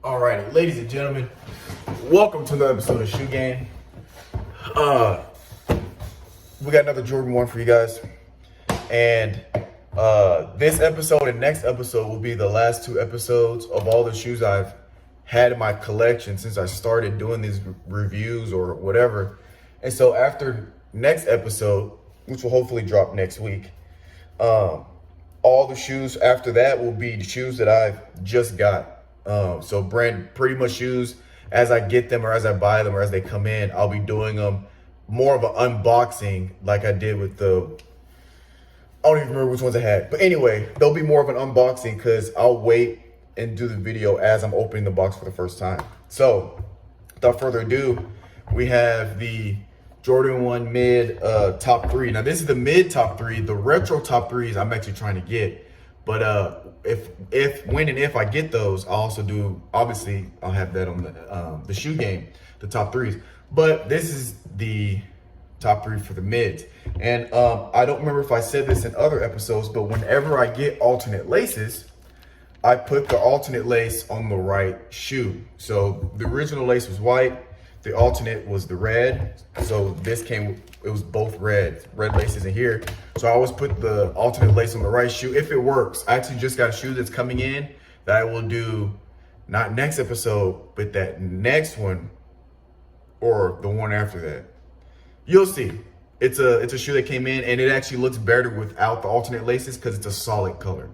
Alrighty, ladies and gentlemen, welcome to another episode of Shoe Game. We got another Jordan 1 for you guys. And this episode and next episode will be the last two episodes of all the shoes I've had in my collection since I started doing these reviews or whatever. And so after next episode, which will hopefully drop next week, all the shoes after that will be the shoes that I've just got. So pretty much shoes as I get them or as I buy them or as they come in, I'll be doing them more of an unboxing like I did with I don't even remember which ones I had. But anyway, there'll be more of an unboxing because I'll wait and do the video as I'm opening the box for the first time. So without further ado, we have the Jordan 1 mid top three. Now this is the mid top three. The retro top threes I'm actually trying to get. But when and if I get those, I'll also do, obviously I'll have that on the shoe game, the top threes. But this is the top three for the mids. And I don't remember if I said this in other episodes, but whenever I get alternate laces, I put the alternate lace on the right shoe. So the original lace was white, the alternate was the red. So this it was both red laces in here. So I always put the alternate lace on the right shoe if it works. I actually just got a shoe that's coming in that I will do, not next episode, but that next one or the one after that. You'll see. It's a shoe that came in and it actually looks better without the alternate laces because it's a solid color.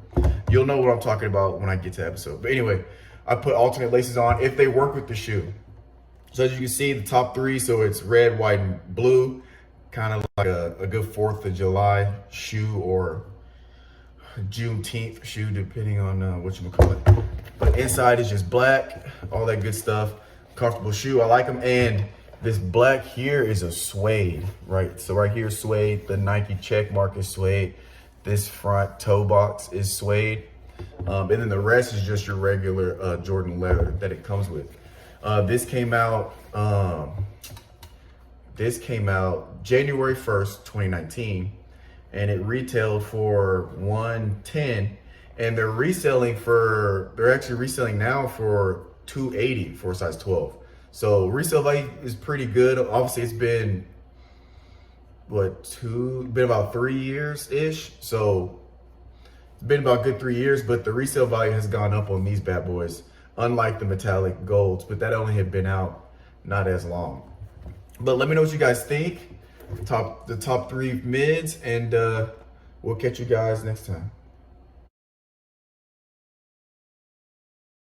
You'll know what I'm talking about when I get to the episode. But anyway, I put alternate laces on if they work with the shoe. So as you can see, the top three, so it's red, white, and blue. Kind of like a good 4th of July shoe or Juneteenth shoe, depending on what you call it. But inside is just black, all that good stuff. Comfortable shoe, I like them. And this black here is a suede, right? So right here is suede. The Nike check mark is suede. This front toe box is suede. And then the rest is just your regular Jordan leather that it comes with. This came out January 1st, 2019, and it retailed for $110, and they're actually reselling now for $280 for a size 12. So resale value is pretty good. Obviously it's been about 3 years ish. So it's been about a good 3 years, but the resale value has gone up on these bad boys, unlike the metallic golds, but that only had been out not as long. But let me know what you guys think, the top three mids, and we'll catch you guys next time.